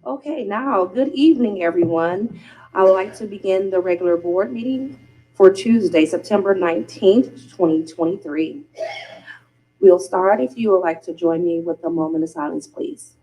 Okay, now, good evening, everyone. I would like to begin the regular board meeting for Tuesday, September 19th, 2023. We'll start if you would like to join me with a moment of silence, please.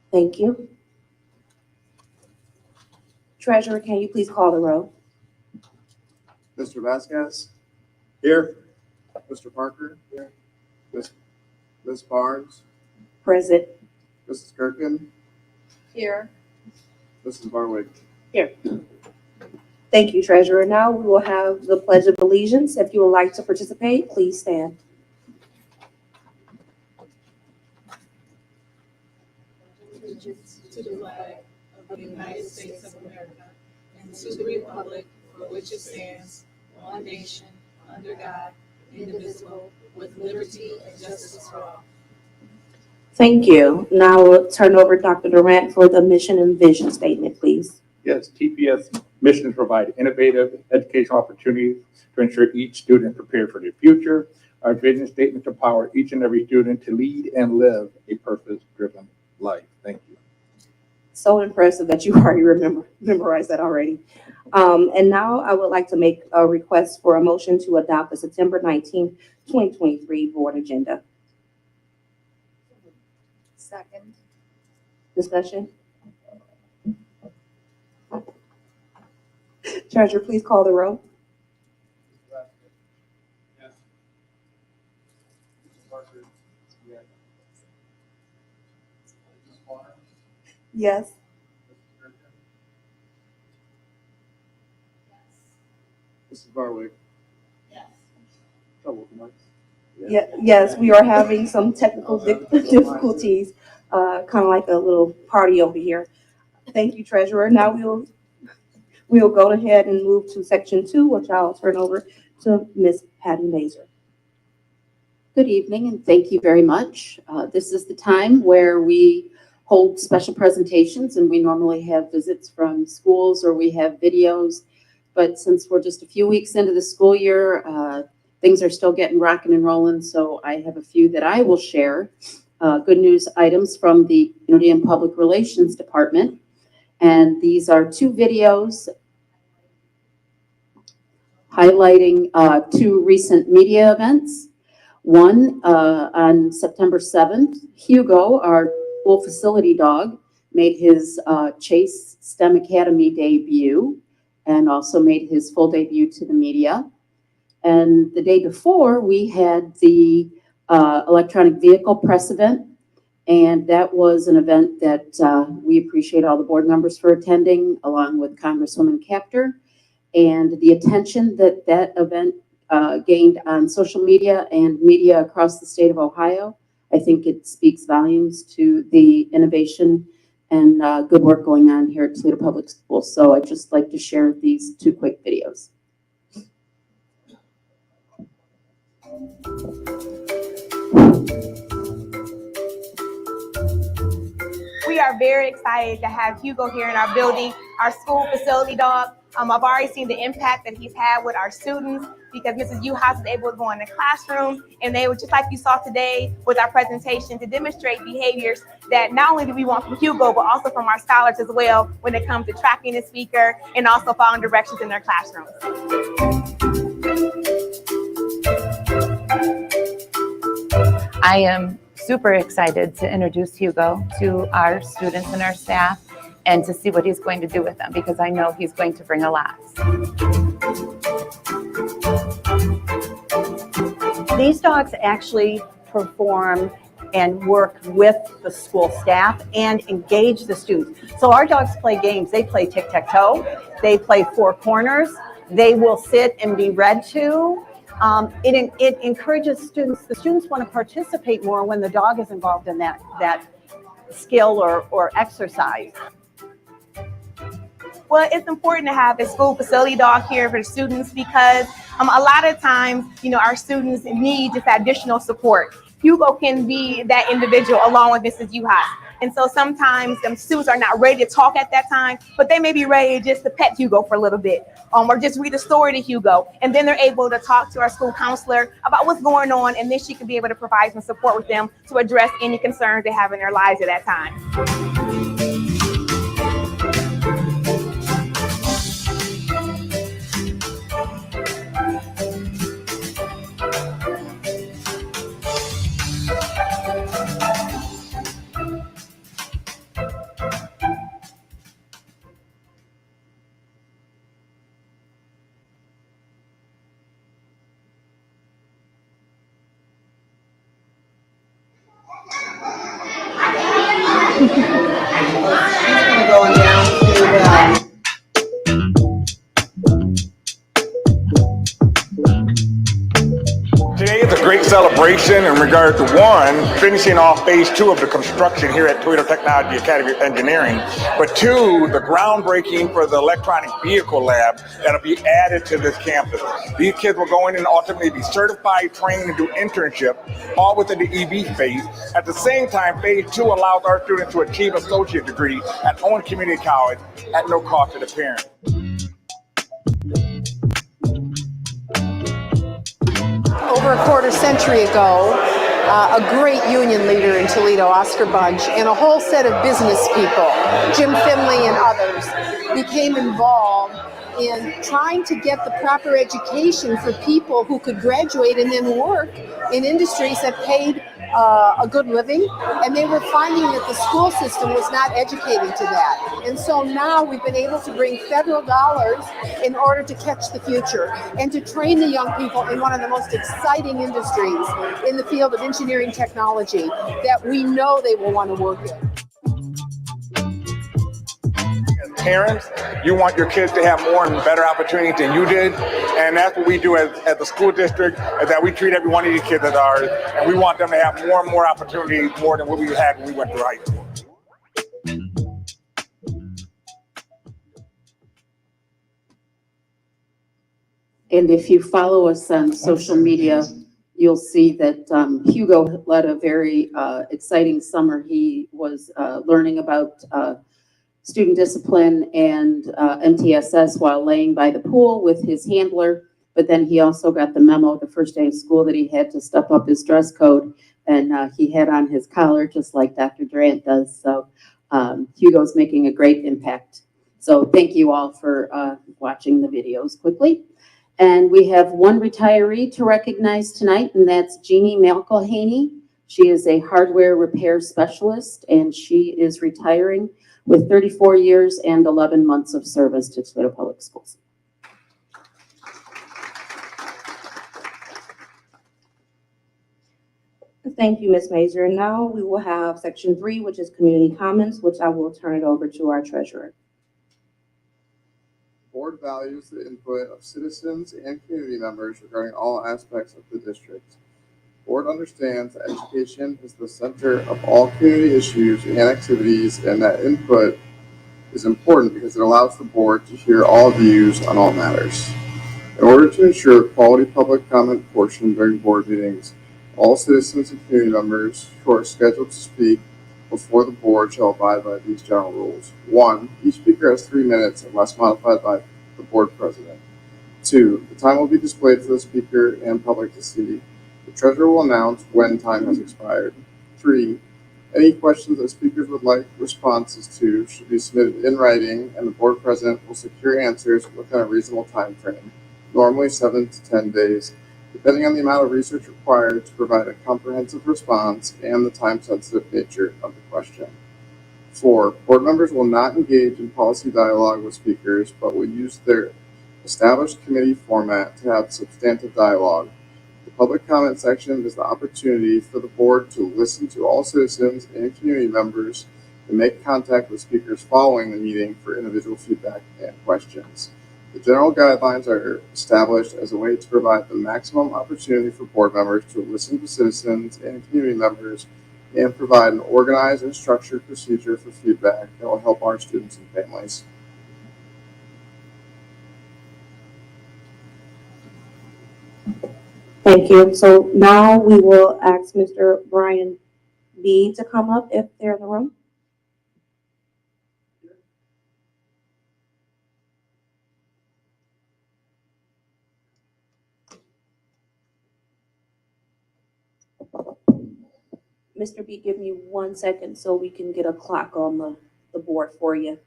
Thank you. Treasurer, can you please call the roll? Mr. Vasquez? Here. Mr. Parker? Here. Ms. Barnes? Present. Mrs. Kirkin? Here. Mrs. Barwick? Here. Thank you, Treasurer. Now we will have the Pledge of Allegiance. If you would like to participate, please stand. Allegiance to the flag of the United States of America and to the republic for which it stands, one nation, under God, indivisible, with liberty and justice for all. Thank you. Now we'll turn over to Dr. Durant for the mission and vision statement, please. Yes, TPS mission to provide innovative educational opportunities to ensure each student prepared for their future. Our vision statement to empower each and every student to lead and live a purpose-driven life. Thank you. So impressive that you already memorized that already. And now I would like to make a request for a motion to adopt the September 19th, 2023 board agenda. Second. Discussion? Treasurer, please call the roll. Yes. Mr. Parker? Yes. Ms. Barnes? Yes. Mrs. Kirkin? Mrs. Barwick? Yes. Trouble with the mics? Yes, we are having some technical difficulties, kind of like a little party over here. Thank you, Treasurer. Now we'll go ahead and move to section 2, which I'll turn over to Ms. Patty Mazur. Good evening, and thank you very much. This is the time where we hold special presentations, and we normally have visits from schools or we have videos. But since we're just a few weeks into the school year, things are still getting rocking and rolling, so I have a few that I will share. Good news items from the Community and Public Relations Department. And these are 2 videos highlighting 2 recent media events. One on September 7th, Hugo, our school facility dog, made his Chase STEM Academy debut and also made his full debut to the media. And the day before, we had the electronic vehicle press event. And that was an event that we appreciate all the board members for attending, along with Congresswoman Capter. And the attention that that event gained on social media and media across the state of Ohio, I think it speaks volumes to the innovation and good work going on here at Toledo Public Schools. So I'd just like to share these 2 quick videos. We are very excited to have Hugo here in our building, our school facility dog. I've already seen the impact that he's had with our students because Mrs. Uhouse is able to go in the classroom and they were just like you saw today with our presentation to demonstrate behaviors that not only do we want from Hugo, but also from our scholars as well when it comes to tracking the speaker and also following directions in their classrooms. I am super excited to introduce Hugo to our students and our staff and to see what he's going to do with them because I know he's going to bring a lot. These dogs actually perform and work with the school staff and engage the students. So our dogs play games. They play tic-tac-toe. They play 4 corners. They will sit and be read to. It encourages students. The students want to participate more when the dog is involved in that skill or exercise. Well, it's important to have a school facility dog here for the students because a lot of times, our students need just additional support. Hugo can be that individual along with Mrs. Uhas. And so sometimes students are not ready to talk at that time, but they may be ready just to pet Hugo for a little bit, or just read a story to Hugo. And then they're able to talk to our school counselor about what's going on, and then she can be able to provide some support with them to address any concerns they have in their lives at that time. Going down to Today is a great celebration in regard to one, finishing off phase 2 of the construction here at Toyota Technology Academy of Engineering, but 2, the groundbreaking for the electronic vehicle lab that'll be added to this campus. These kids will go in and ultimately be certified, trained, and do internship, all within the EV phase. At the same time, phase 2 allows our students to achieve associate degree at Owen Community College at no cost to the parent. Over a quarter century ago, a great union leader in Toledo, Oscar Bunch, and a whole set of business people, Jim Finley and others, became involved in trying to get the proper education for people who could graduate and then work in industries that paid a good living, and they were finding that the school system was not educating to that. And so now we've been able to bring federal dollars in order to catch the future and to train the young people in one of the most exciting industries in the field of engineering technology that we know they will want to work in. Parents, you want your kids to have more and better opportunities than you did, and that's what we do as the school district, is that we treat every one of these kids as ours, and we want them to have more and more opportunities, more than what we had when we went to high school. And if you follow us on social media, you'll see that Hugo led a very exciting summer. He was learning about student discipline and MTSS while laying by the pool with his handler. But then he also got the memo the first day of school that he had to step up his dress code, and he had on his collar just like Dr. Durant does. So Hugo's making a great impact. So thank you all for watching the videos quickly. And we have one retiree to recognize tonight, and that's Jeannie McElhaney. She is a hardware repair specialist, and she is retiring with 34 years and 11 months of service to Toledo Public Schools. Thank you, Ms. Mazur. And now we will have section 3, which is community comments, which I will turn it over to our treasurer. The board values the input of citizens and community members regarding all aspects of the district. The board understands that education is the center of all community issues and activities, and that input is important because it allows the board to hear all views on all matters. In order to ensure quality public comment portion during board meetings, all citizens and community members who are scheduled to speak before the board shall abide by these general rules. 1, each speaker has 3 minutes unless modified by the board president. 2, the time will be displayed for the speaker and public to see. The treasurer will announce when time has expired. 3, any questions that speakers would like responses to should be submitted in writing, and the board president will secure answers within a reasonable time frame, normally 7 to 10 days, depending on the amount of research required to provide a comprehensive response and the time-sensitive nature of the question. 4, board members will not engage in policy dialogue with speakers, but will use their established committee format to have substantive dialogue. The public comment section is the opportunity for the board to listen to all citizens and community members and make contact with speakers following the meeting for individual feedback and questions. The general guidelines are established as a way to provide the maximum opportunity for board members to listen to citizens and community members and provide an organized and structured procedure for feedback that will help our students and families. Thank you. So now we will ask Mr. Brian B. to come up if they're in the room. Mr. B, give me 1 second so we can get a clock on the board for you.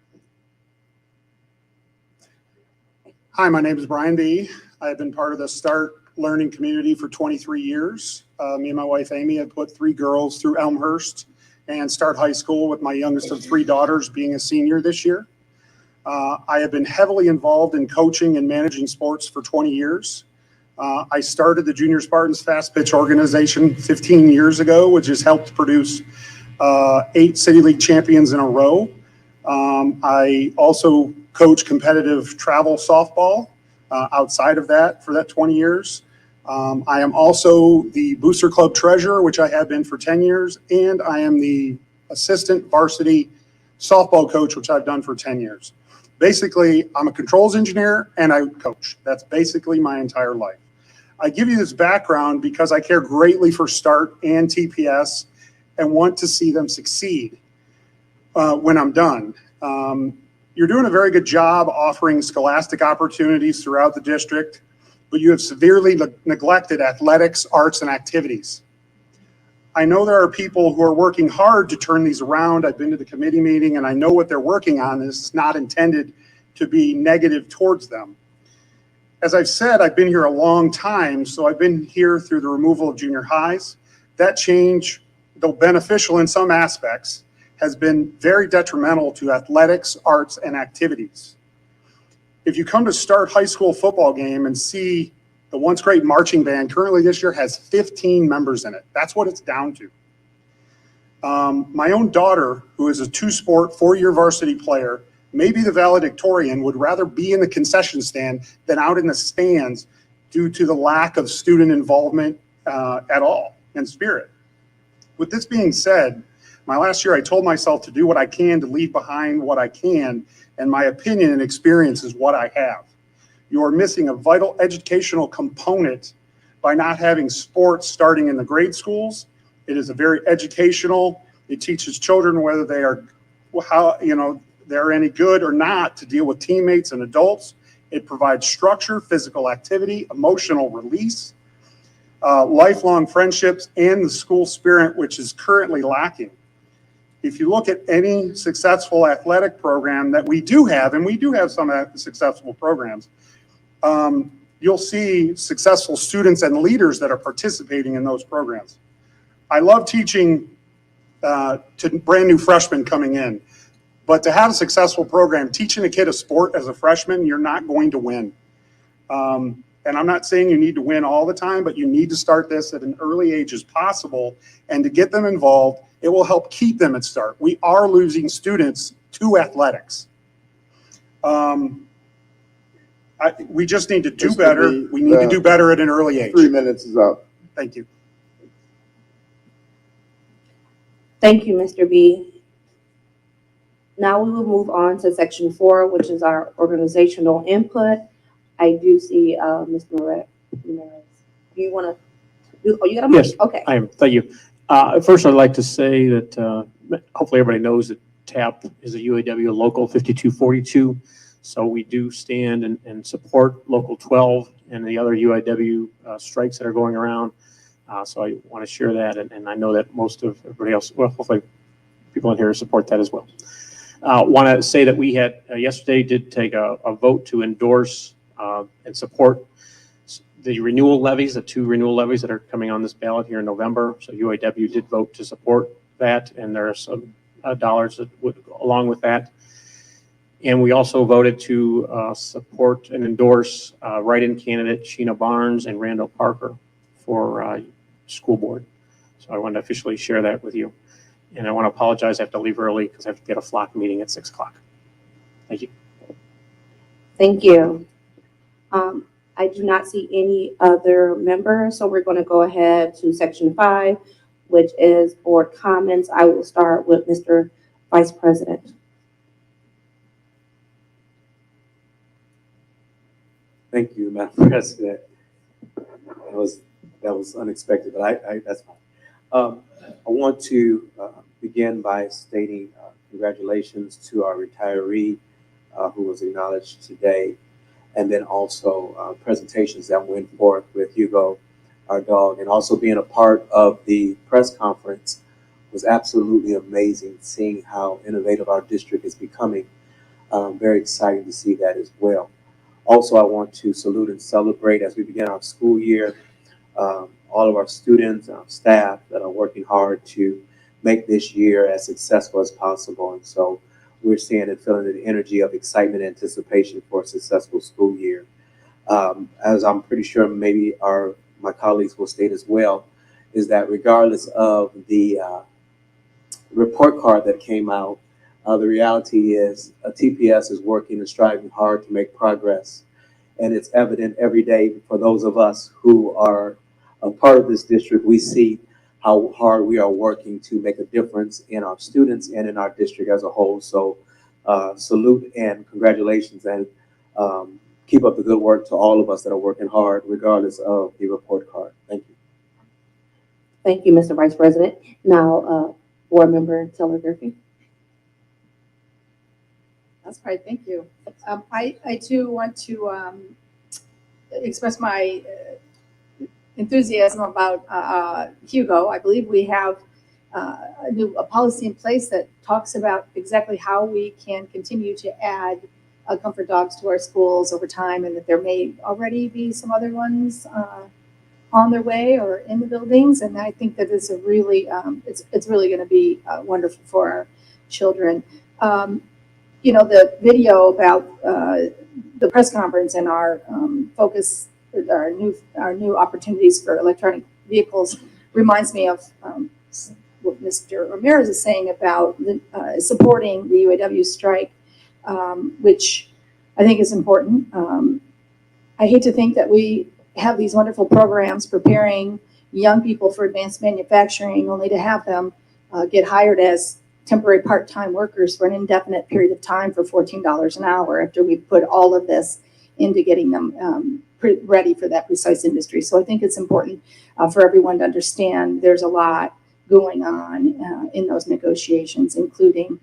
Hi, my name is Brian B. I've been part of the START learning community for 23 years. Me and my wife Amy have put 3 girls through Elmhurst and START High School, with my youngest of 3 daughters being a senior this year. I have been heavily involved in coaching and managing sports for 20 years. I started the Junior Spartans Fast Pitch organization 15 years ago, which has helped produce 8 City League champions in a row. I also coach competitive travel softball outside of that for that 20 years. I am also the Booster Club treasurer, which I have been for 10 years, and I am the assistant varsity softball coach, which I've done for 10 years. Basically, I'm a controls engineer and I coach. That's basically my entire life. I give you this background because I care greatly for START and TPS and want to see them succeed when I'm done. You're doing a very good job offering scholastic opportunities throughout the district, but you have severely neglected athletics, arts, and activities. I know there are people who are working hard to turn these around. I've been to the committee meeting and I know what they're working on. This is not intended to be negative towards them. As I've said, I've been here a long time, so I've been here through the removal of junior highs. That change, though beneficial in some aspects, has been very detrimental to athletics, arts, and activities. If you come to START high school football game and see the once great marching band currently this year has 15 members in it. That's what it's down to. My own daughter, who is a 2-sport, 4-year varsity player, maybe the valedictorian, would rather be in the concession stand than out in the stands due to the lack of student involvement at all and spirit. With this being said, my last year I told myself to do what I can to leave behind what I can, and my opinion and experience is what I have. You are missing a vital educational component by not having sports starting in the grade schools. It is a very educational. It teaches children whether they are, how, they're any good or not to deal with teammates and adults. It provides structure, physical activity, emotional release, lifelong friendships, and the school spirit, which is currently lacking. If you look at any successful athletic program that we do have, and we do have some successful programs, you'll see successful students and leaders that are participating in those programs. I love teaching to brand new freshmen coming in, but to have a successful program, teaching a kid a sport as a freshman, you're not going to win. And I'm not saying you need to win all the time, but you need to start this at an early age as possible, and to get them involved, it will help keep them at START. We are losing students to athletics. We just need to do better. We need to do better at an early age. 3 minutes is up. Thank you. Thank you, Mr. B. Now we will move on to section 4, which is our organizational input. I do see Ms. Ramirez. Do you want to? Oh, you got a mic? Yes. Okay. I am. Thank you. First, I'd like to say that hopefully everybody knows that TAP is a UAW Local 5242. So we do stand and support Local 12 and the other UAW strikes that are going around. So I want to share that, and I know that most of everybody else, well, hopefully people in here support that as well. Want to say that we had yesterday did take a vote to endorse and support the renewal levies, the 2 renewal levies that are coming on this ballot here in November. So UAW did vote to support that, and there are some dollars that would go along with that. And we also voted to support and endorse write-in candidate Sheena Barnes and Randall Parker for school board. So I wanted to officially share that with you. And I want to apologize, I have to leave early because I have to get a flock meeting at 6 o'clock. Thank you. Thank you. I do not see any other members, so we're going to go ahead to section 5, which is board comments. I will start with Mr. Vice President. Thank you, Madam President. I was that was unexpected, but that's fine. I want to begin by stating congratulations to our retiree who was acknowledged today, and then also presentations that went forth with Hugo, our dog, and also being a part of the press conference was absolutely amazing, seeing how innovative our district is becoming. Very excited to see that as well. Also, I want to salute and celebrate as we begin our school year, all of our students and our staff that are working hard to make this year as successful as possible. And so we're seeing and feeling the energy of excitement and anticipation for a successful school year. As I'm pretty sure maybe my colleagues will state as well, is that regardless of the report card that came out, the reality is TPS is working and striving hard to make progress. And it's evident every day for those of us who are a part of this district. We see how hard we are working to make a difference in our students and in our district as a whole. So salute and congratulations, and keep up the good work to all of us that are working hard regardless of the report card. Thank you. Thank you, Mr. Vice President. Now, Board Member Teller Durfee. That's right, thank you. I too want to express my enthusiasm about Hugo. I believe we have a policy in place that talks about exactly how we can continue to add comfort dogs to our schools over time, and that there may already be some other ones on their way or in the buildings. And I think that it's a really, it's really going to be wonderful for our children. You know, the video about the press conference and our focus, our new opportunities for electronic vehicles reminds me of what Mr. Ramirez is saying about supporting the UAW strike, which I think is important. I hate to think that we have these wonderful programs preparing young people for advanced manufacturing only to have them get hired as temporary part-time workers for an indefinite period of time for $14 an hour after we put all of this into getting them ready for that precise industry. So I think it's important for everyone to understand there's a lot going on in those negotiations, including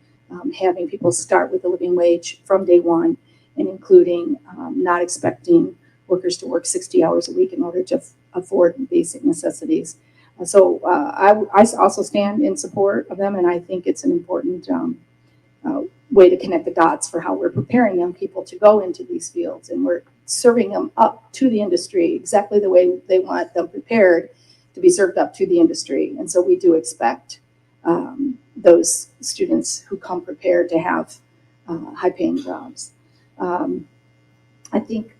having people start with a living wage from day one, and including not expecting workers to work 60 hours a week in order to afford basic necessities. So I also stand in support of them, and I think it's an important way to connect the dots for how we're preparing young people to go into these fields, and we're serving them up to the industry exactly the way they want them prepared to be served up to the industry. And so we do expect those students who come prepared to have high-paying jobs. I think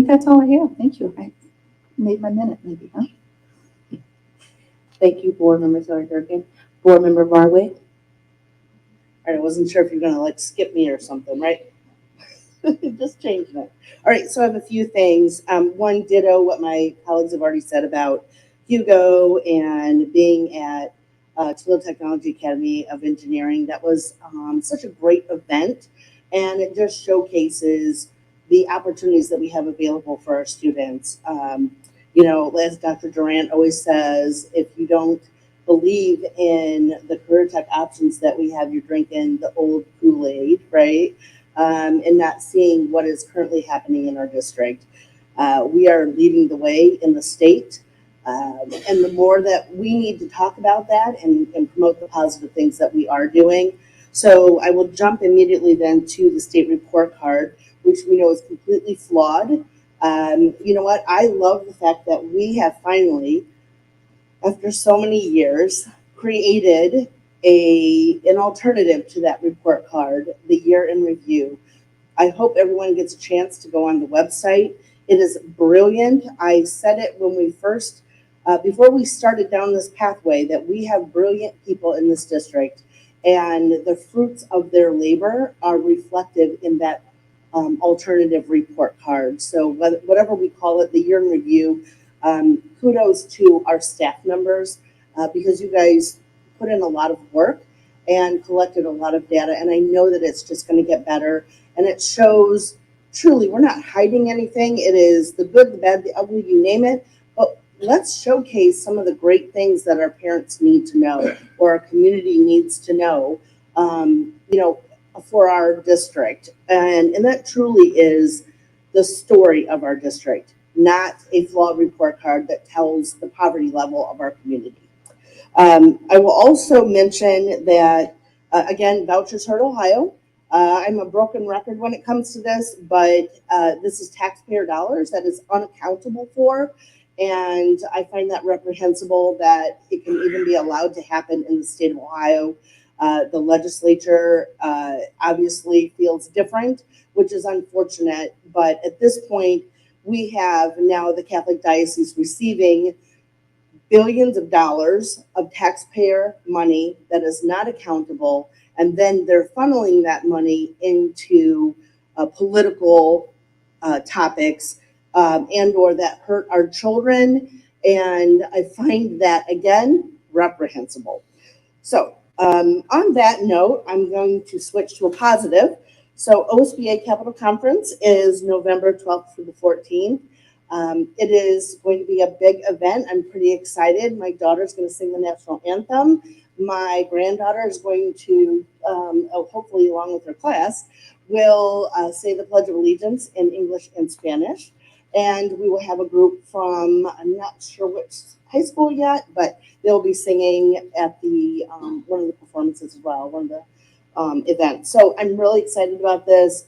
that's all I have. Thank you. I made my minute, maybe, huh? Thank you, Board Member Teller Durkin. Board Member Barwick. All right, I wasn't sure if you're gonna like skip me or something, right? Just changing it. All right, so I have a few things. One, ditto what my colleagues have already said about Hugo and being at Toledo Technology Academy of Engineering. That was such a great event, and it just showcases the opportunities that we have available for our students. You know, as Dr. Durant always says, if you don't believe in the career tech options that we have, you're drinking the old Kool-Aid, right? And not seeing what is currently happening in our district. We are leading the way in the state. And the more that we need to talk about that and promote the positive things that we are doing. So I will jump immediately then to the state report card, which we know is completely flawed. You know what? I love the fact that we have finally, after so many years, created an alternative to that report card, the year in review. I hope everyone gets a chance to go on the website. It is brilliant. I said it when we first, before we started down this pathway, that we have brilliant people in this district, and the fruits of their labor are reflected in that alternative report card. So whatever we call it, the year in review, kudos to our staff members because you guys put in a lot of work and collected a lot of data. And I know that it's just going to get better. And it shows truly, we're not hiding anything. It is the good, the bad, the ugly, you name it. But let's showcase some of the great things that our parents need to know or our community needs to know, for our district. And that truly is the story of our district, not a flawed report card that tells the poverty level of our community. I will also mention that, again, Vouchers Hurt Ohio. I'm a broken record when it comes to this, but this is taxpayer dollars that is unaccountable for. And I find that reprehensible that it can even be allowed to happen in the state of Ohio. The legislature obviously feels different, which is unfortunate. But at this point, we have now the Catholic Diocese receiving billions of dollars of taxpayer money that is not accountable, and then they're funneling that money into political topics and or that hurt our children. And I find that, again, reprehensible. So on that note, I'm going to switch to a positive. So OSBA Capital Conference is November 12th through the 14th. It is going to be a big event. I'm pretty excited. My daughter's going to sing the national anthem. My granddaughter is going to, hopefully along with her class, will say the Pledge of Allegiance in English and Spanish. And we will have a group from, I'm not sure which high school yet, but they'll be singing at the one of the performances as well, one of the events. So I'm really excited about this.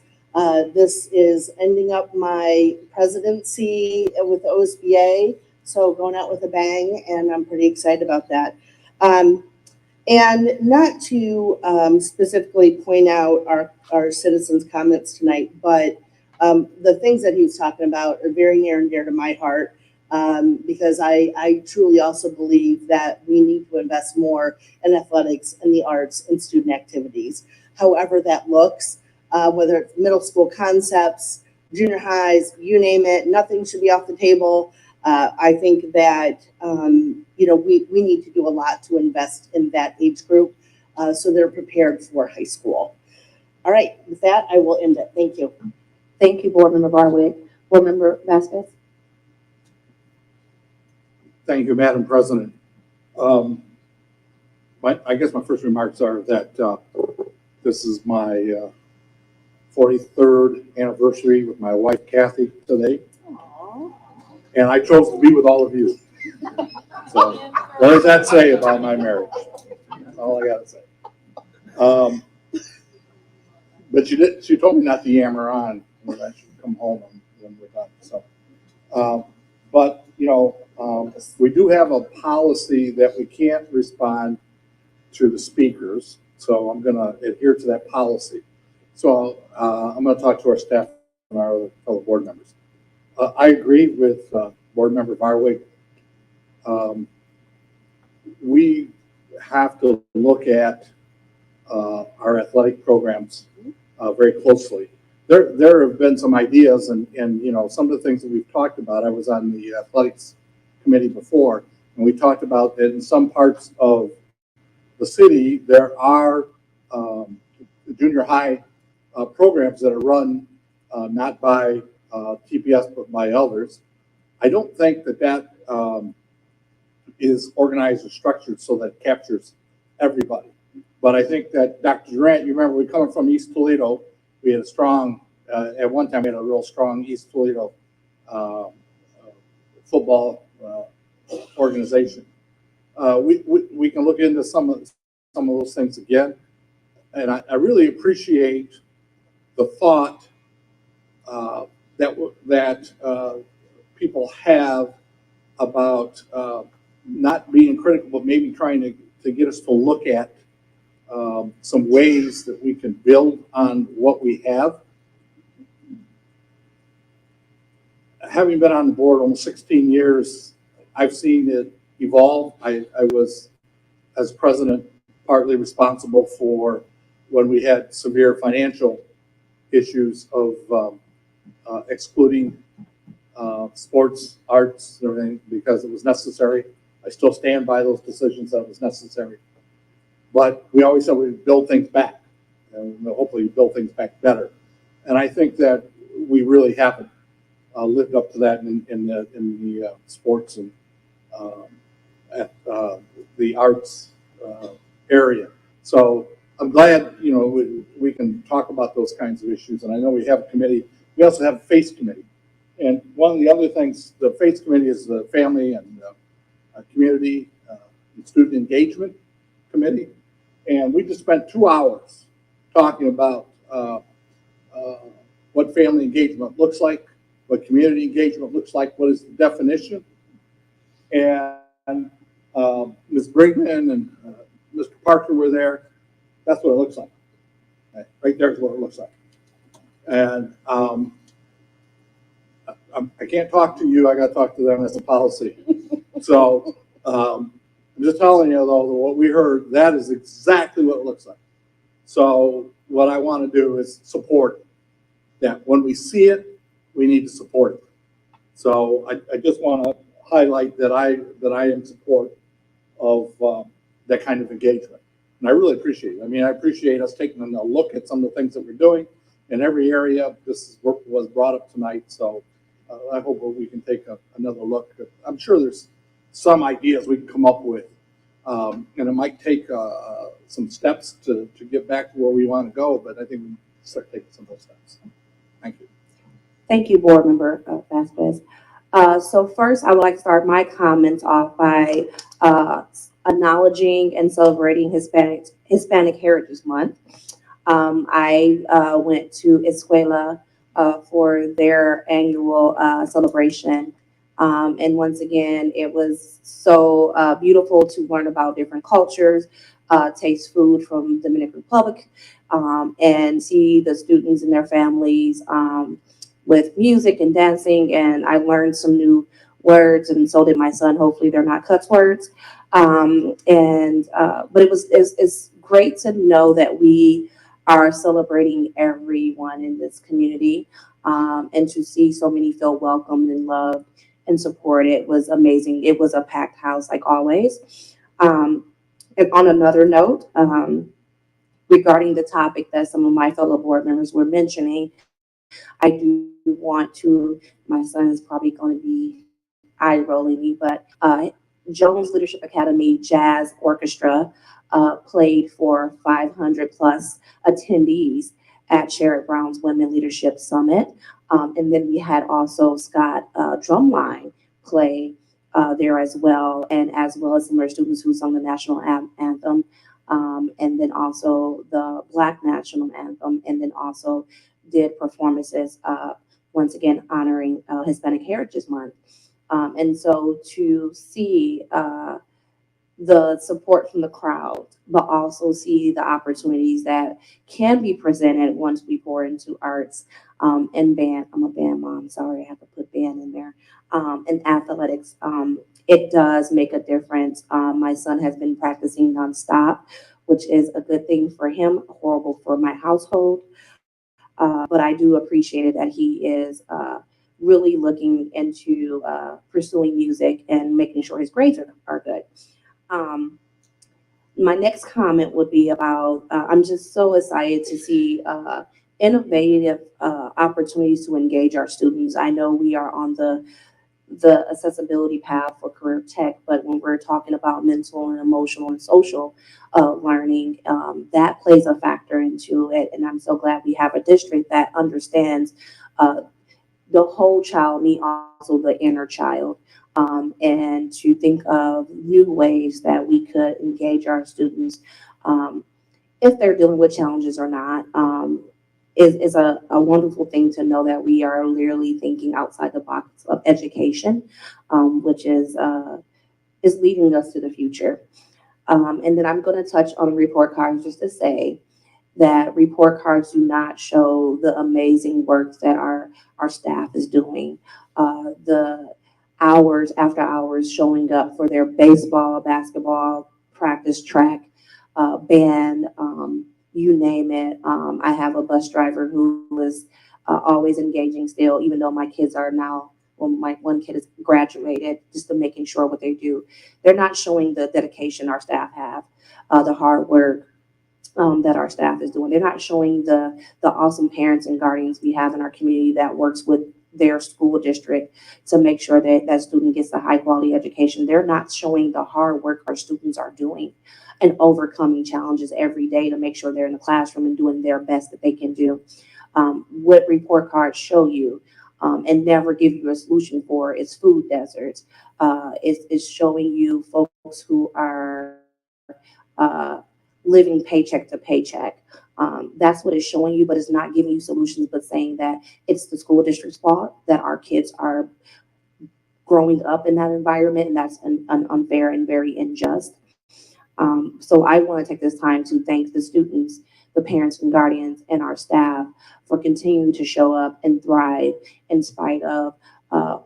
This is ending up my presidency with OSBA, so going out with a bang, and I'm pretty excited about that. And not to specifically point out our citizens' comments tonight, but the things that he was talking about are very near and dear to my heart, because I truly also believe that we need to invest more in athletics and the arts and student activities, however that looks. Whether it's middle school concepts, junior highs, you name it, nothing should be off the table. I think that, we need to do a lot to invest in that age group so they're prepared for high school. All right, with that, I will end it. Thank you. Thank you, Board Member Barwick. Board Member Vasquez? Thank you, Madam President. I guess my first remarks are that this is my 43rd anniversary with my wife, Kathy, today. Aww. And I chose to be with all of you. So what does that say about my marriage? That's all I got to say. But she told me not to yammer on when I should come home when we're done. So, but we do have a policy that we can't respond to the speakers. So I'm going to adhere to that policy. So I'm going to talk to our staff and our other fellow board members. I agree with Board Member Barwick. We have to look at our athletic programs very closely. There have been some ideas and some of the things that we've talked about. I was on the athletics committee before, and we talked about that in some parts of the city there are junior high programs that are run not by TPS but by others. I don't think that is organized or structured so that it captures everybody. But I think that Dr. Durant, you remember we coming from East Toledo, we had a strong, at one time we had a real strong East Toledo football organization. We can look into some of those things again. And I really appreciate the thought that people have about not being critical, but maybe trying to get us to look at some ways that we can build on what we have. Having been on the board almost 16 years, I've seen it evolve. I was, as president, partly responsible for when we had severe financial issues of excluding sports, arts, and everything because it was necessary. I still stand by those decisions that it was necessary. But we always said we'd build things back, and hopefully build things back better. And I think that we really haven't lived up to that in the sports and at the arts area. So I'm glad, you know, we can talk about those kinds of issues. And I know we have a committee. We also have a FACE committee. And one of the other things, the FACE committee is the family and community and student engagement committee. And we just spent 2 hours talking about what family engagement looks like, what community engagement looks like, what is the definition. And Ms. Brigman and Mr. Parker were there. That's what it looks like. Right there is what it looks like. And I can't talk to you. I got to talk to them as a policy. So I'm just telling you, though, what we heard, that is exactly what it looks like. So what I want to do is support that. When we see it, we need to support it. So I just want to highlight that I am in support of that kind of engagement. And I really appreciate it. I mean, I appreciate us taking a look at some of the things that we're doing in every area. This was brought up tonight. So I hope we can take another look. I'm sure there's some ideas we can come up with. And it might take some steps to get back to where we want to go, but I think we can start taking some of those steps. Thank you. Thank you, Board Member Vasquez. So first, I would like to start my comments off by acknowledging and celebrating Hispanic Heritage Month. I went to Escuela for their annual celebration. And once again, it was so beautiful to learn about different cultures, taste food from Dominican Republic, and see the students and their families with music and dancing. And I learned some new words, and so did my son. Hopefully they're not cuss words. But it's great to know that we are celebrating everyone in this community, and to see so many feel welcomed and loved and supported was amazing. It was a packed house like always. And on another note, regarding the topic that some of my fellow board members were mentioning, I do want to, my son is probably going to be eye rolling me, but Jones Leadership Academy Jazz Orchestra played for 500 plus attendees at Sherrod Brown's Women Leadership Summit. And then we had also Scott Drumline play there as well, and as well as some of our students who sung the national anthem, and then also the Black national anthem, and then also did performances once again honoring Hispanic Heritage Month. And so to see the support from the crowd, but also see the opportunities that can be presented once we pour into arts and band. I'm a band mom, sorry, I have to put band in there. And athletics, it does make a difference. My son has been practicing nonstop, which is a good thing for him, horrible for my household. But I do appreciate it that he is really looking into pursuing music and making sure his grades are good. My next comment would be about, I'm just so excited to see innovative opportunities to engage our students. I know we are on the accessibility path for career tech, but when we're talking about mental and emotional and social learning, that plays a factor into it. And I'm so glad we have a district that understands the whole child, me also the inner child, and to think of new ways that we could engage our students if they're dealing with challenges or not. Is a wonderful thing to know that we are literally thinking outside the box of education, which is leading us to the future. And then I'm going to touch on report cards just to say that report cards do not show the amazing work that our staff is doing. The hours after hours showing up for their baseball, basketball, practice, track, band, you name it. I have a bus driver who is always engaging still, even though my kids are now, well, my one kid is graduated, just to making sure what they do. They're not showing the dedication our staff have, the hard work, that our staff is doing. They're not showing the awesome parents and guardians we have in our community that works with their school district to make sure that that student gets a high quality education. They're not showing the hard work our students are doing and overcoming challenges every day to make sure they're in the classroom and doing their best that they can do. What report cards show you and never give you a solution for is food deserts. It's showing you folks who are living paycheck to paycheck. That's what it's showing you, but it's not giving you solutions, but saying that it's the school district's fault that our kids are growing up in that environment, and that's unfair and very unjust. So I want to take this time to thank the students, the parents and guardians, and our staff for continuing to show up and thrive in spite of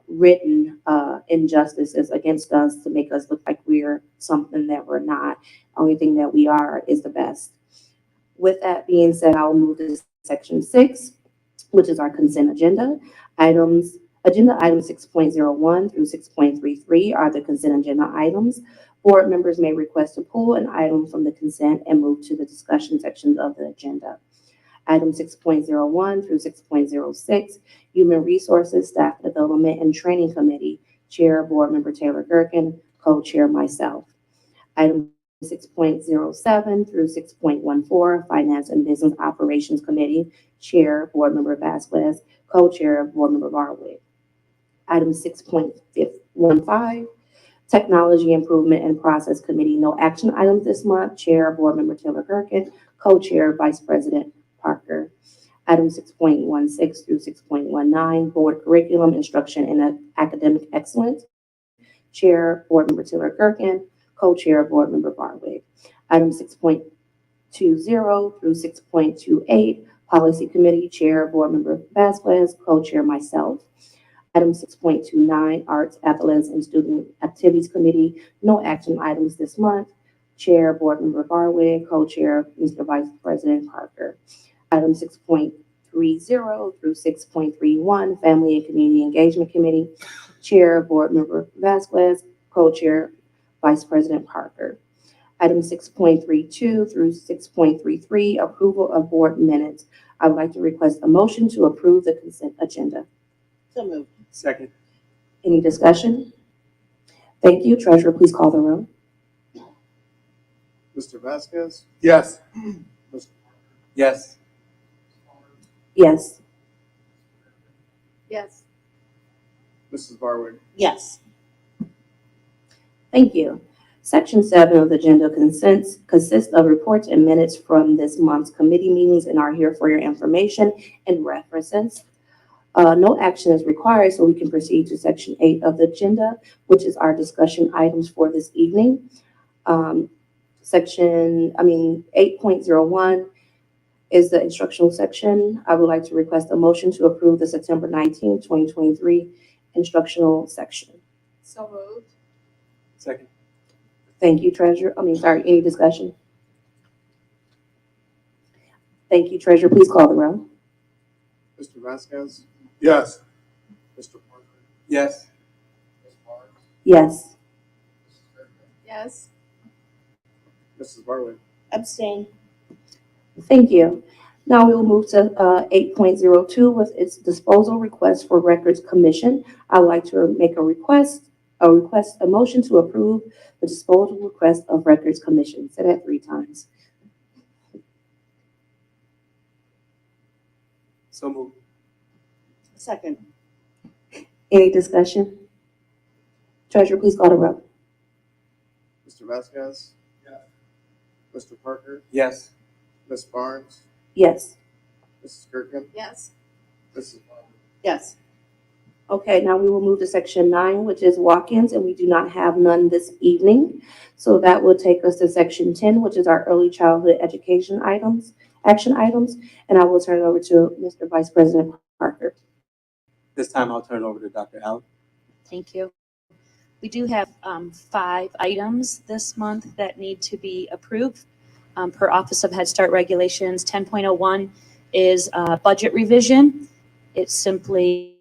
written injustices against us to make us look like we're something that we're not. Only thing that we are is the best. With that being said, I'll move to section 6, which is our consent agenda. Agenda items 6.01 through 6.33 are the consent agenda items. Board members may request to pull an item from the consent and move to the discussion sections of the agenda. Item 6.01 through 6.06, Human Resources, Staff Development, and Training Committee, Chair, Board Member Taylor Gerken, Co-Chair myself. Item 6.07 through 6.14, Finance and Business Operations Committee, Chair, Board Member Vasquez, Co-Chair, Board Member Barwick. Item 6.15, Technology Improvement and Process Committee, no action items this month, Chair, Board Member Taylor Gerken, Co-Chair, Vice President Parker. Item 6.16 through 6.19, Board Curriculum, Instruction, and Academic Excellence, Chair, Board Member Taylor Gerken, Co-Chair, Board Member Barwick. Item 6.20 through 6.28, Policy Committee, Chair, Board Member Vasquez, Co-Chair myself. Item 6.29, Arts, Athletics, and Student Activities Committee, no action items this month, Chair, Board Member Barwick, Co-Chair, Mr. Vice President Parker. Item 6.30 through 6.31, Family and Community Engagement Committee, Chair, Board Member Vasquez, Co-Chair, Vice President Parker. Item 6.32 through 6.33, approval of board minutes. I would like to request a motion to approve the consent agenda. So moved. Second. Any discussion? Thank you. Treasurer, please call the roll. Mr. Vasquez? Yes. Yes. Yes. Yes. Mrs. Barwick? Yes. Thank you. Section 7 of the agenda consists of reports and minutes from this month's committee meetings and are here for your information and references. No action is required, so we can proceed to section 8 of the agenda, which is our discussion items for this evening. 8.01 is the instructional section. I would like to request a motion to approve the September 19, 2023 instructional section. So moved. Second. Thank you, Treasurer. Any discussion? Thank you, Treasurer. Please call the roll. Mr. Vasquez? Yes. Mr. Parker? Yes. Ms. Barnes? Yes. Mrs. Gerken? Yes. Mrs. Barwick? Abstain. Thank you. Now we will move to 8.02 with its disposal request for records commission. I'd like to make a motion to approve the disposal request of records commission. Say that 3 times. So moved. Second. Any discussion? Treasurer, please call the roll. Mr. Vasquez? Yes. Mr. Parker? Yes. Ms. Barnes? Yes. Mrs. Gerken? Yes. Mrs. Barwick? Yes. Okay, now we will move to section 9, which is walk-ins, and we do not have none this evening. So that will take us to section 10, which is our early childhood education action items, and I will turn it over to Mr. Vice President Parker. This time I'll turn it over to Dr. Allen. Thank you. We do have 5 items this month that need to be approved per Office of Head Start Regulations. 10.01 is budget revision. It's simply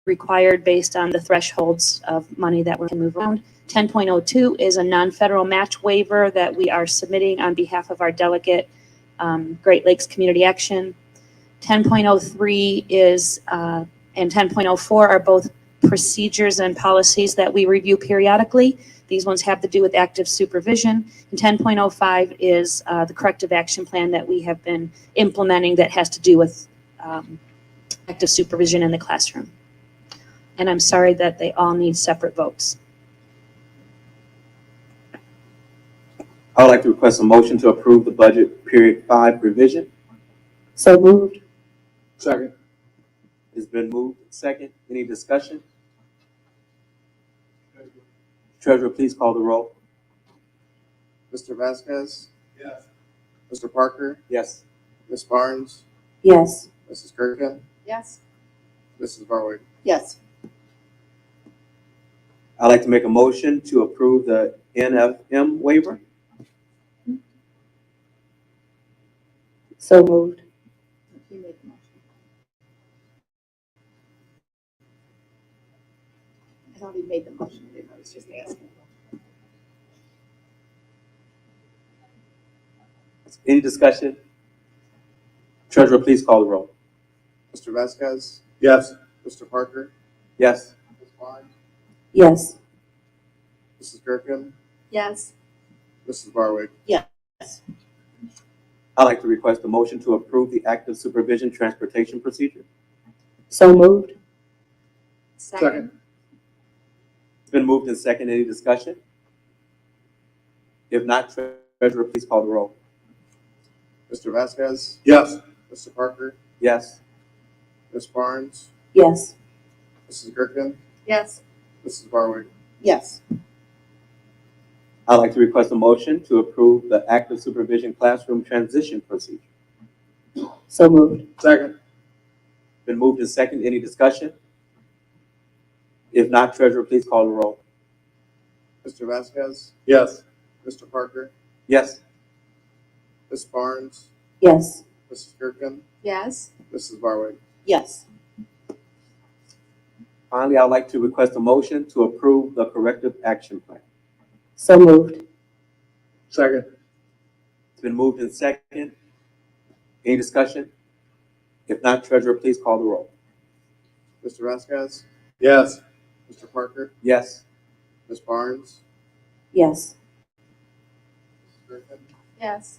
required based on the thresholds of money that we can move around. 10.02 is a non-federal match waiver that we are submitting on behalf of our delegate, Great Lakes Community Action. 10.03 is, and 10.04 are both procedures and policies that we review periodically. These ones have to do with active supervision. And 10.05 is the corrective action plan that we have been implementing that has to do with active supervision in the classroom. And I'm sorry that they all need separate votes. I would like to request a motion to approve the budget period 5 revision. So moved. Second. It's been moved. Second. Any discussion? Treasurer, please call the roll. Mr. Vasquez, Yes. Mr. Parker, Yes. Ms. Barnes, Yes. Mrs. Gerken, Yes. Mrs. Barwick. Yes. I'd like to make a motion to approve the NFM waiver. So moved. You made the motion. I thought he made the motion. I was just asking. Any discussion? Treasurer, please call the roll. Mr. Vasquez, Yes. Mr. Parker, Yes. Ms. Barnes, Yes. Mrs. Gerken, Yes. Mrs. Barwick. Yes. I'd like to request a motion to approve the active supervision transportation procedure. So moved. Second. It's been moved and second. Any discussion? If not, Treasurer, please call the roll. Mr. Vasquez, Yes. Mr. Parker, Yes. Ms. Barnes, Yes. Mrs. Gerken, Yes. Mrs. Barwick. Yes. I'd like to request a motion to approve the active supervision classroom transition procedure. So moved. Second. Been moved and second. Any discussion? If not, Treasurer, please call the roll. Mr. Vasquez, Yes. Mr. Parker, Yes. Ms. Barnes, Yes. Mrs. Gerken, Yes. Mrs. Barwick. Yes. Finally, I'd like to request a motion to approve the corrective action plan. So moved. Second. It's been moved and second. Any discussion? If not, Treasurer, please call the roll. Mr. Vasquez, Yes. Mr. Parker, Yes. Ms. Barnes, Yes. Mrs. Gerken, Yes.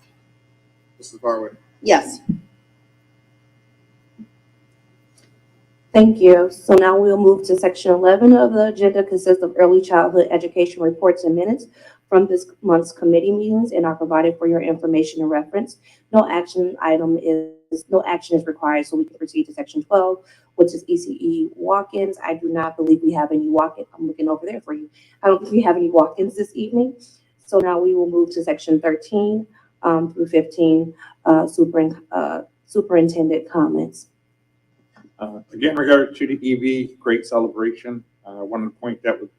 Mrs. Barwick. Yes. Thank you. So now we'll move to section 11 of the agenda, consists of early childhood education reports and minutes from this month's committee meetings and are provided for your information and reference. No action is required, so we can proceed to section 12, which is ECE walk-ins. I do not believe we have any walk-ins. I'm looking over there for you. I don't think we have any walk-ins this evening. So now we will move to section 13 through 15, superintendent comments. Again, in regard to the EV, great celebration. One of the points that was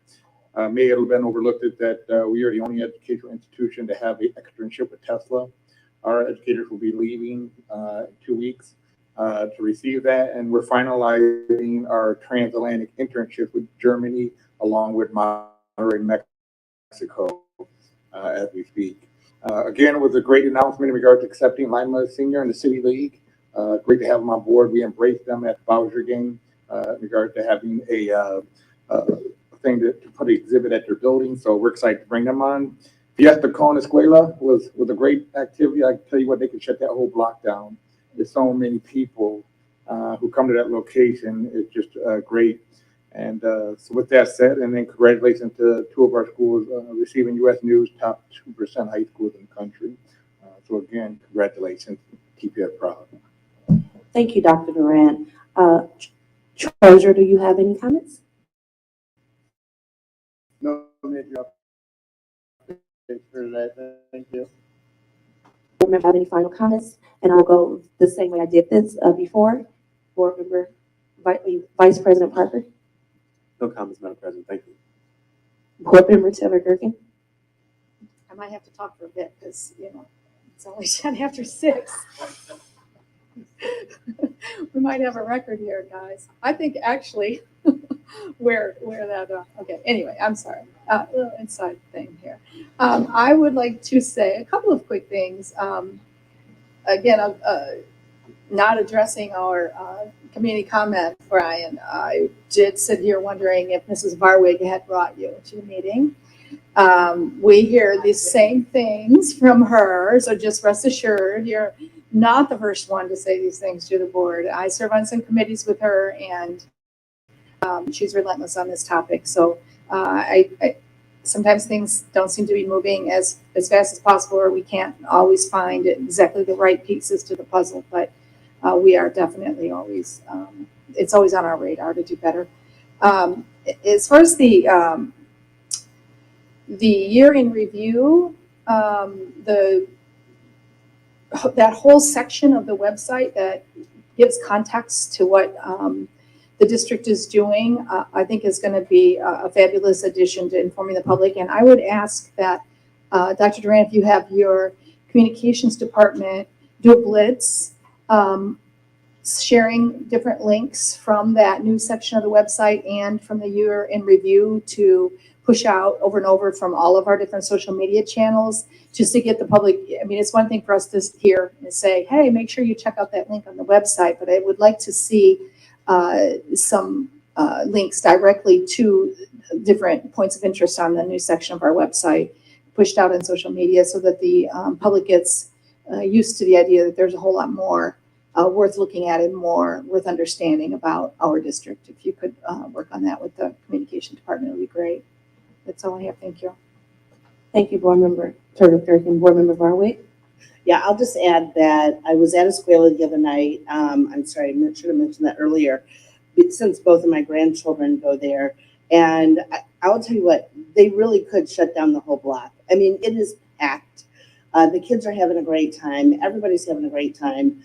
may have been overlooked is that we are the only educational institution to have an externship with Tesla. Our educators will be leaving in 2 weeks to receive that, and we're finalizing our transatlantic internship with Germany along with Monterrey, Mexico, as we speak. Again, it was a great announcement in regard to accepting Lima Senior in the City League. Great to have them on board. We embraced them at the Bowser game in regard to having a thing to put an exhibit at their building. So we're excited to bring them on. Fiesta con Escuela was a great activity. I can tell you what, they could shut that whole block down. There's so many people who come to that location. It's just great. And so with that said, and then congratulations to 2 of our schools receiving U.S. News top 2% high schools in the country. So again, congratulations. TPS proud. Thank you, Dr. Durant. Treasurer, do you have any comments? No major updates for today. Thank you. Board member have any final comments? And I'll go the same way I did this before. Board member, Vice President Parker. No comments, Madam President. Thank you. Board member Taylor Gergen. I might have to talk for a bit because, it's only 10 after 6. We might have a record here, guys. I think actually where that, okay, anyway, I'm sorry. Little inside thing here. I would like to say a couple of quick things. Again, not addressing our community comment, Brian. I did sit here wondering if Mrs. Varwig had brought you to the meeting. We hear the same things from her, so just rest assured, you're not the first one to say these things to the board. I serve on some committees with her, and she's relentless on this topic. So I sometimes things don't seem to be moving as fast as possible, or we can't always find exactly the right pieces to the puzzle. But we are definitely always, it's always on our radar to do better. As far as the year in review, that whole section of the website that gives context to what the district is doing, I think is going to be a fabulous addition to informing the public. And I would ask that, Dr. Duran, if you have your communications department do a blitz, sharing different links from that news section of the website and from the year in review to push out over and over from all of our different social media channels, just to get the public. I mean, it's one thing for us to hear and say, hey, make sure you check out that link on the website, but I would like to see some links directly to different points of interest on the news section of our website pushed out in social media, so that the public gets used to the idea that there's a whole lot more worth looking at and more worth understanding about our district. If you could work on that with the communication department, it would be great. That's all I have. Thank you. Thank you, Board Member Turner-Clerk and Board Member Varwig. Yeah, I'll just add that I was at Escuela the other night. I'm sorry, I should have mentioned that earlier, since both of my grandchildren go there. And I will tell you what, they really could shut down the whole block. I mean, it is packed. The kids are having a great time. Everybody's having a great time.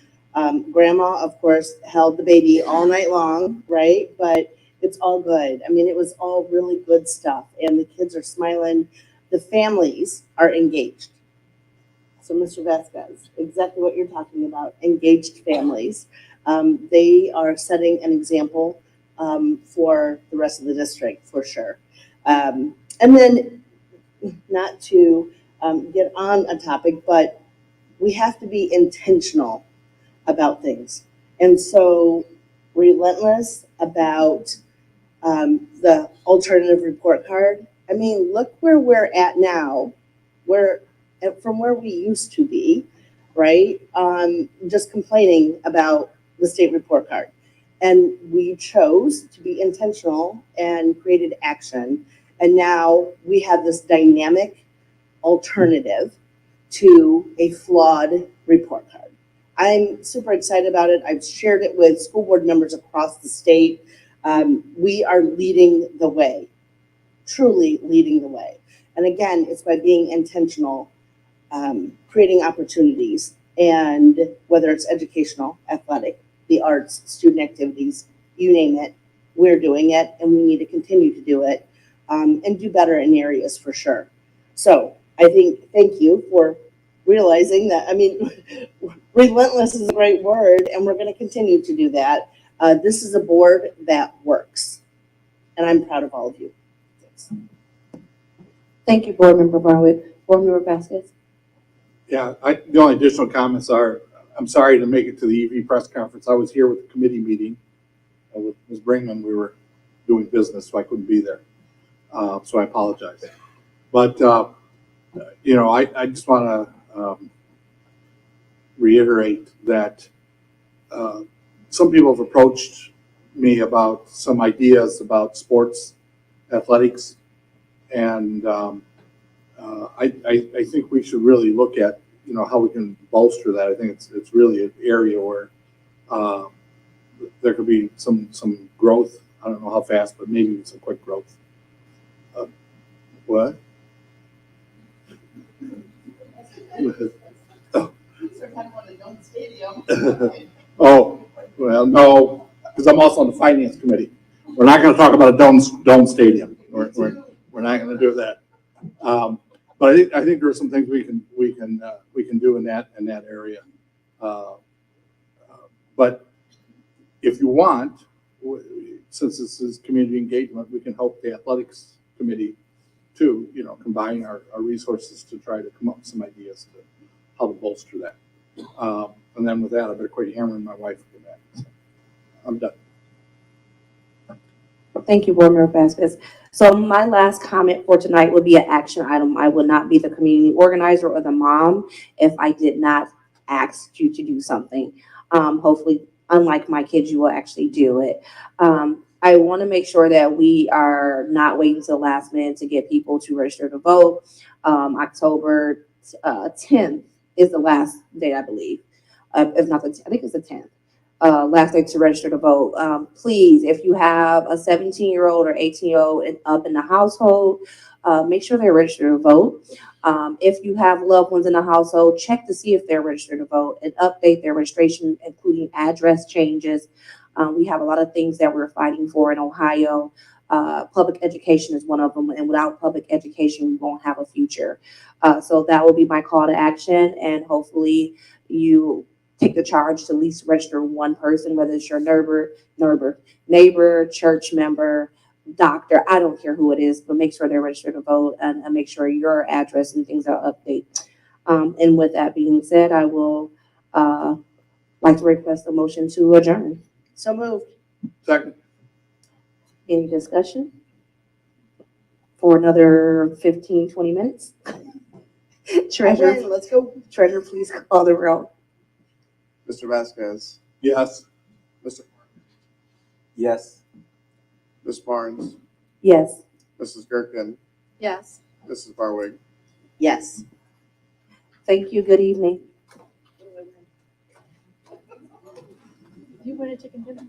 Grandma, of course, held the baby all night long, right? But it's all good. I mean, it was all really good stuff. And the kids are smiling. The families are engaged. So, Mr. Vasquez, exactly what you're talking about, engaged families. They are setting an example for the rest of the district, for sure. And then, not to get on a topic, but we have to be intentional about things. And so, relentless about the alternative report card. I mean, look where we're at now, from where we used to be, right? Just complaining about the state report card. And we chose to be intentional and created action. And now we have this dynamic alternative to a flawed report card. I'm super excited about it. I've shared it with school board members across the state. We are leading the way, truly leading the way. And again, it's by being intentional, creating opportunities, and whether it's educational, athletic, the arts, student activities, you name it, we're doing it, and we need to continue to do it and do better in areas for sure. So I think, thank you for realizing that. I mean, relentless is a great word, and we're going to continue to do that. This is a board that works, and I'm proud of all of you. Thanks. Thank you, Board Member Barwick. Board Member Vasquez. Yeah, the only additional comments are, I'm sorry to make it to the EV press conference. I was here with the committee meeting with Ms. Brinkman. We were doing business, so I couldn't be there. So I apologize. But, you know, I just want to reiterate that some people have approached me about some ideas about sports, athletics, and I think we should really look at, you know, how we can bolster that. I think it's really an area where there could be some growth. I don't know how fast, but maybe some quick growth. What? Oh, well, no, because I'm also on the finance committee. We're not going to talk about a dome stadium. We're not going to do that. But I think there are some things we can do in that area. But if you want, since this is community engagement, we can help the athletics committee to, combine our resources to try to come up with some ideas to how to bolster that. And then with that, I better quit hammering my wife for that. So, I'm done. Thank you, Board Member Vasquez. So my last comment for tonight would be an action item. I would not be the community organizer or the mom if I did not ask you to do something. Hopefully, unlike my kids, you will actually do it. I want to make sure that we are not waiting till the last minute to get people to register to vote. October 10th is the last date, I believe. If not I think it's the 10th. Last day to register to vote. Please, if you have a 17-year-old or 18-year-old up in the household, make sure they're registered to vote. If you have loved ones in the household, check to see if they're registered to vote and update their registration, including address changes. We have a lot of things that we're fighting for in Ohio. Public education is one of them, and without public education, we won't have a future. So that will be my call to action, and hopefully you take the charge to at least register one person, whether it's your neighbor, church member, doctor, I don't care who it is, but make sure they're registered to vote and make sure your address and things are updated. And with that being said, I will like to request a motion to adjourn. So moved. Second. Any discussion? For another 15, 20 minutes? Treasurer, Let's go. Treasurer, please call the roll. Mr. Vasquez, Yes. Mr. Yes. Ms. Barnes, Yes. Mrs. Gerken, Yes. Mrs. Barwig. Yes. Thank you. Good evening. You want to chicken dinner?